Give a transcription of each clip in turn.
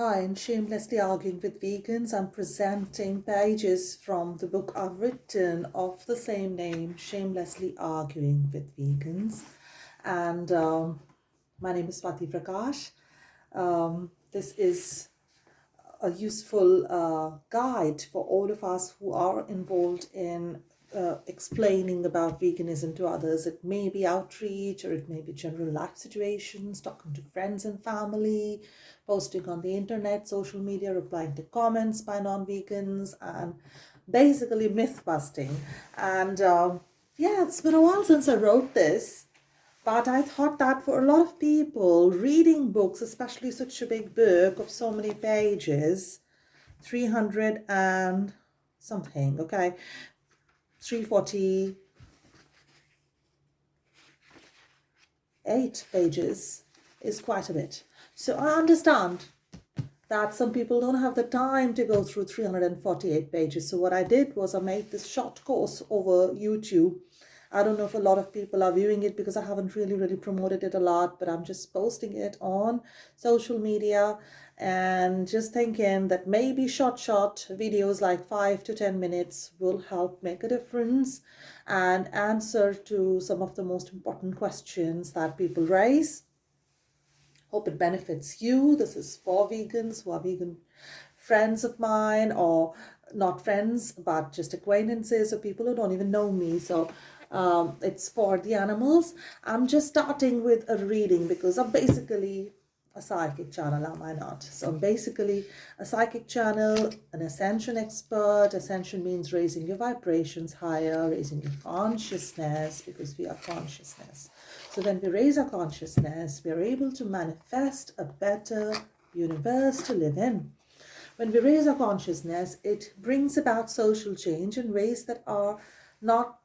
Hi, in Shamelessly Arguing with Vegans, I'm presenting pages from the book I've written of the same name, Shamelessly Arguing with Vegans. And my name is Swati Prakash. This is a useful guide for all of us who are involved in explaining about veganism to others. It may be outreach, or it may be general life situations, talking to friends and family, posting on the internet, social media, replying to comments by non-vegans, and basically myth busting. And yeah, it's been a while since I wrote this. But I thought that for a lot of people, reading books, especially such a big book of so many pages, 300 and something, okay, 348 pages is quite a bit. So I understand that some people don't have the time to go through 348 pages. So what I did was I made this short course over YouTube. I don't know if a lot of people are viewing it because I haven't really promoted it a lot, but I'm just posting it on social media and just thinking that maybe short videos like 5 to 10 minutes will help make a difference and answer to some of the most important questions that people raise. Hope it benefits you. This is for vegans who are vegan friends of mine, or not friends, but just acquaintances or people who don't even know me. So it's for the animals. I'm just starting with a reading because I'm basically a psychic channel, am I not? So I'm basically a psychic channel, an ascension expert. Ascension means raising your vibrations higher, raising your consciousness, because we are consciousness. So when we raise our consciousness, we are able to manifest a better universe to live in. When we raise our consciousness, it brings about social change in ways that are not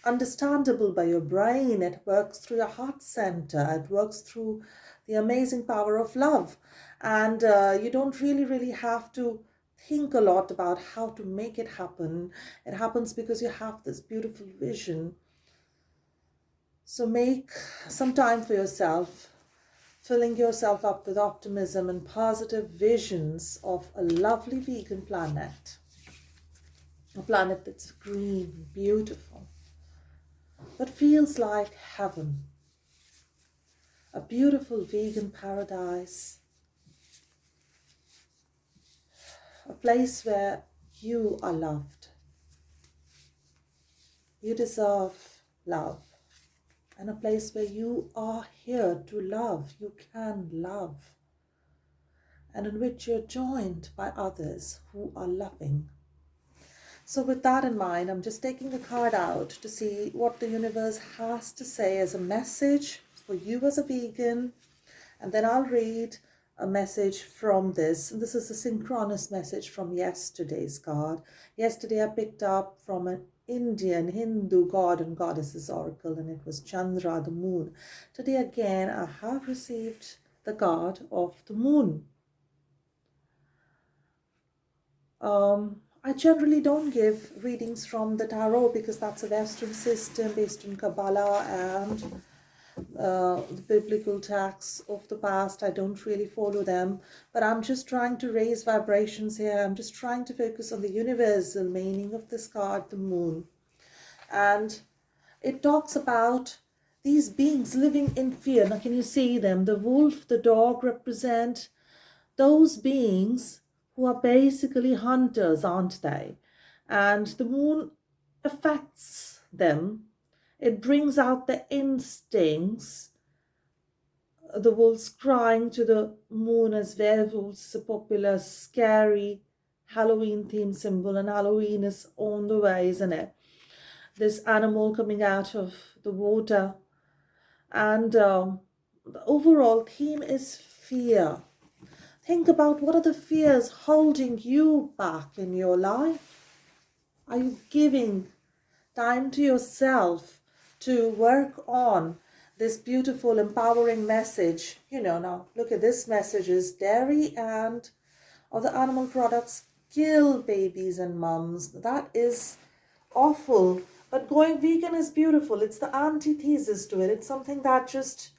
understandable by your brain. It works through your heart center. It works through the amazing power of love. And you don't really have to think a lot about how to make it happen. It happens because you have this beautiful vision. So make some time for yourself, filling yourself up with optimism and positive visions of a lovely vegan planet. A planet that's green, beautiful, that feels like heaven. A beautiful vegan paradise. A place where you are loved. You deserve love. And a place where you are here to love. You can love. And in which you're joined by others who are loving. So with that in mind, I'm just taking a card out to see what the universe has to say as a message for you as a vegan. And then I'll read a message from this. And this is a synchronous message from yesterday's card. Yesterday I picked up from an Indian Hindu god and goddesses oracle, and it was Chandra, the moon. Today again I have received the card of the moon. I generally don't give readings from the tarot because that's a Western system based on Kabbalah and the biblical texts of the past. I don't really follow them, but I'm just trying to raise vibrations here. I'm just trying to focus on the universal meaning of this card, the moon. And it talks about these beings living in fear. Now, can you see them? The wolf, the dog represent those beings who are basically hunters, aren't they? And the moon affects them. It brings out the instincts. The wolves crying to the moon as werewolves is a popular, scary Halloween theme symbol, and Halloween is on the way, isn't it? This animal coming out of the water. And the overall theme is fear. Think about, what are the fears holding you back in your life? Are you giving time to yourself to work on this beautiful, empowering message? You know, now look at this message is dairy and other animal products kill babies and mums. That is awful. But going vegan is beautiful. It's the antithesis to it. It's something that just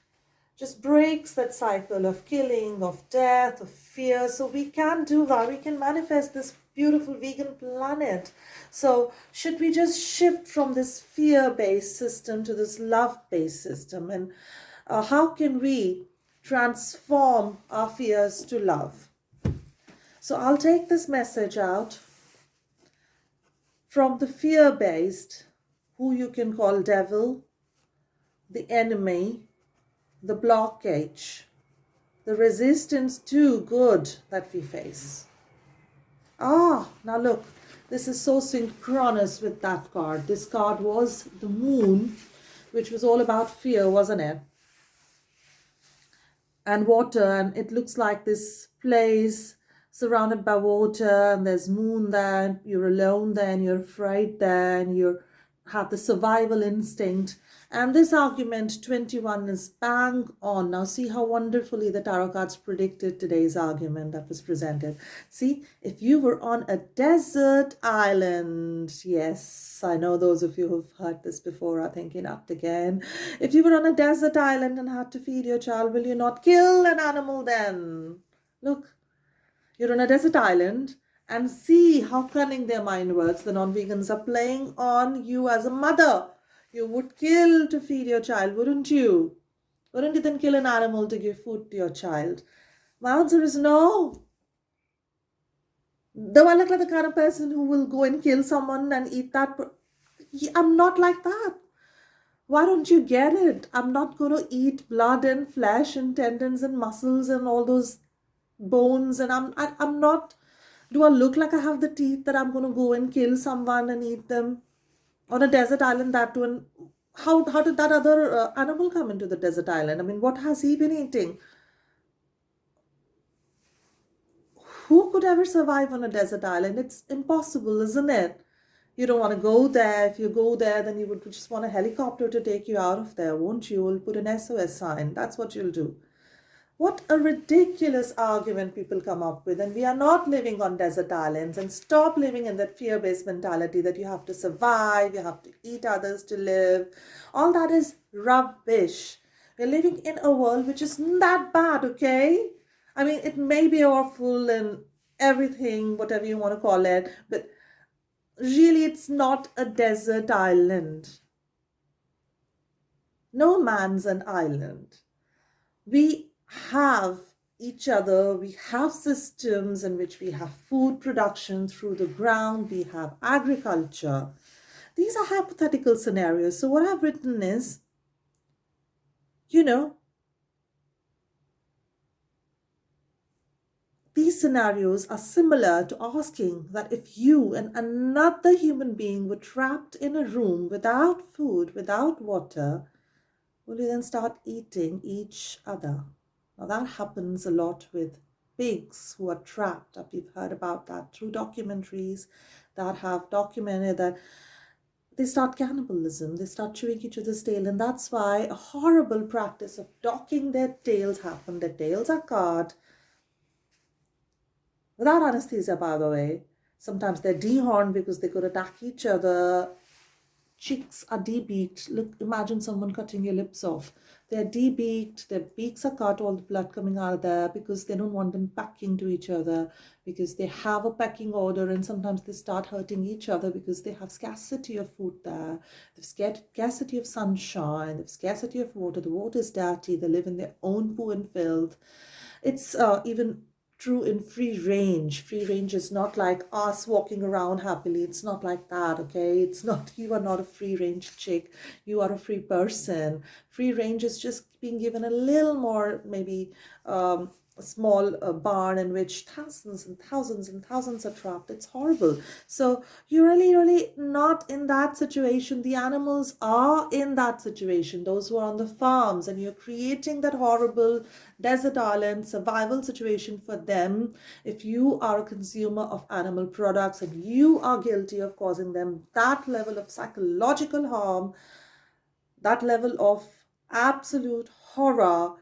just breaks that cycle of killing, of death, of fear. So we can do that. We can manifest this beautiful vegan planet. So should we just shift from this fear-based system to this love-based system? And how can we transform our fears to love? So I'll take this message out from the fear-based, who you can call devil, the enemy, the blockage, the resistance to good that we face. Now look, this is so synchronous with that card. This card was the moon, which was all about fear, wasn't it? And water, and it looks like this place surrounded by water, and there's moon there, you're alone there, and you're afraid there, and you have the survival instinct. And this argument 21 is bang on. Now see how wonderfully the tarot cards predicted today's argument that was presented. See, if you were on a desert island, yes, I know those of you who've heard this before are thinking up again. If you were on a desert island and had to feed your child, will you not kill an animal then? Look, you're on a desert island, and see how cunning their mind works. The non-vegans are playing on you as a mother. You would kill to feed your child, wouldn't you? Wouldn't you then kill an animal to give food to your child? My answer is no. Do I look like the kind of person who will go and kill someone and eat that? I'm not like that. Why don't you get it? I'm not going to eat blood and flesh and tendons and muscles and all those bones. And I'm not. Do I look like I have the teeth that I'm going to go and kill someone and eat them? On a desert island, that too. And how did that other animal come into the desert island? I mean, what has he been eating? Who could ever survive on a desert island? It's impossible, isn't it? You don't want to go there. If you go there, then you would just want a helicopter to take you out of there, won't you? You'll put an SOS sign. That's what you'll do. What a ridiculous argument people come up with. And we are not living on desert islands. And stop living in that fear-based mentality that you have to survive, you have to eat others to live. All that is rubbish. We're living in a world which isn't that bad, okay? I mean, it may be awful and everything, whatever you want to call it, but really it's not a desert island. No man's an island. We have each other, we have systems in which we have food production through the ground, we have agriculture. These are hypothetical scenarios. So what I've written is, these scenarios are similar to asking that if you and another human being were trapped in a room without food, without water, will you then start eating each other? Now that happens a lot with pigs who are trapped. We've heard about that through documentaries that have documented that they start cannibalism, they start chewing each other's tail, and that's why a horrible practice of docking their tails happen. Their tails are cut without anesthesia, by the way. Sometimes they're dehorned because they could attack each other. Cheeks are debeaked. Look, imagine someone cutting your lips off. They're debeaked, their beaks are cut, all the blood coming out of there because they don't want them pecking to each other, because they have a pecking order, and sometimes they start hurting each other because they have scarcity of food there. They've scarcity of sunshine, they've scarcity of water. The water is dirty, they live in their own poo and filth. It's even true in free range. Free range is not like us walking around happily. It's not like that, okay? It's not, you are not a free range chick. You are a free person. Free range is just being given a little more, maybe a small barn in which thousands and thousands and thousands are trapped. It's horrible. So you're really not in that situation. The animals are in that situation, those who are on the farms, and you're creating that horrible desert island survival situation for them. If you are a consumer of animal products and you are guilty of causing them that level of psychological harm, that level of absolute horror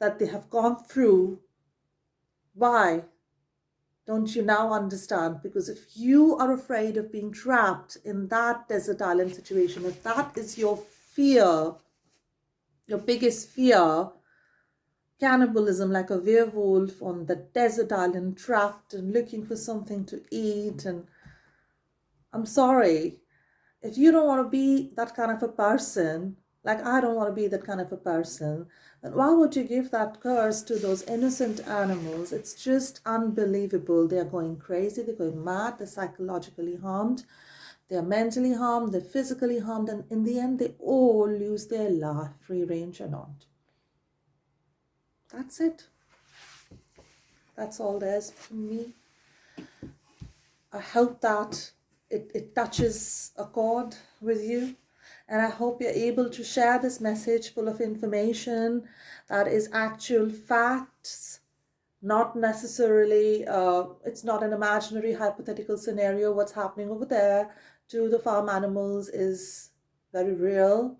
that they have gone through, why don't you now understand? Because if you are afraid of being trapped in that desert island situation, if that is your fear, your biggest fear, cannibalism like a werewolf on the desert island, trapped and looking for something to eat. And I'm sorry, if you don't want to be that kind of a person, like I don't want to be that kind of a person, then why would you give that curse to those innocent animals? It's just unbelievable. They're going crazy, they're going mad, they're psychologically harmed, they're mentally harmed, they're physically harmed, and in the end, they all lose their life, free range or not. That's it. That's all there's from me. I hope that it touches a chord with you. And I hope you're able to share this message full of information that is actual facts, not necessarily, it's not an imaginary hypothetical scenario. What's happening over there to the farm animals is very real,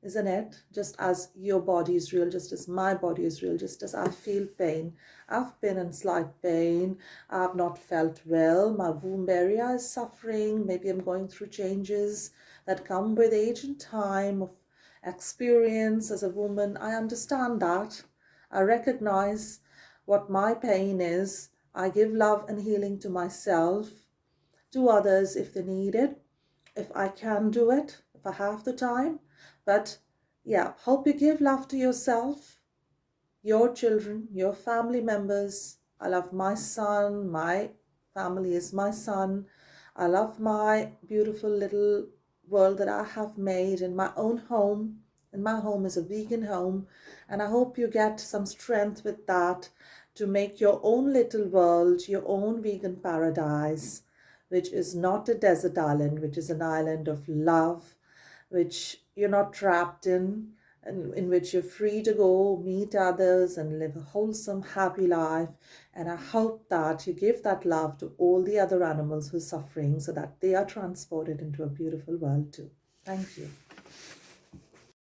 isn't it? Just as your body is real, just as my body is real, just as I feel pain. I've been in slight pain. I've not felt well. My womb area is suffering. Maybe I'm going through changes that come with age and time of experience as a woman. I understand that. I recognize what my pain is. I give love and healing to myself, to others if they need it, if I can do it, if I have the time. But yeah, hope you give love to yourself, your children, your family members. I love my son. My family is my son. I love my beautiful little world that I have made in my own home. And my home is a vegan home. And I hope you get some strength with that to make your own little world, your own vegan paradise, which is not a desert island, which is an island of love, which you're not trapped in, and in which you're free to go meet others and live a wholesome, happy life. And I hope that you give that love to all the other animals who are suffering so that they are transported into a beautiful world too. Thank you.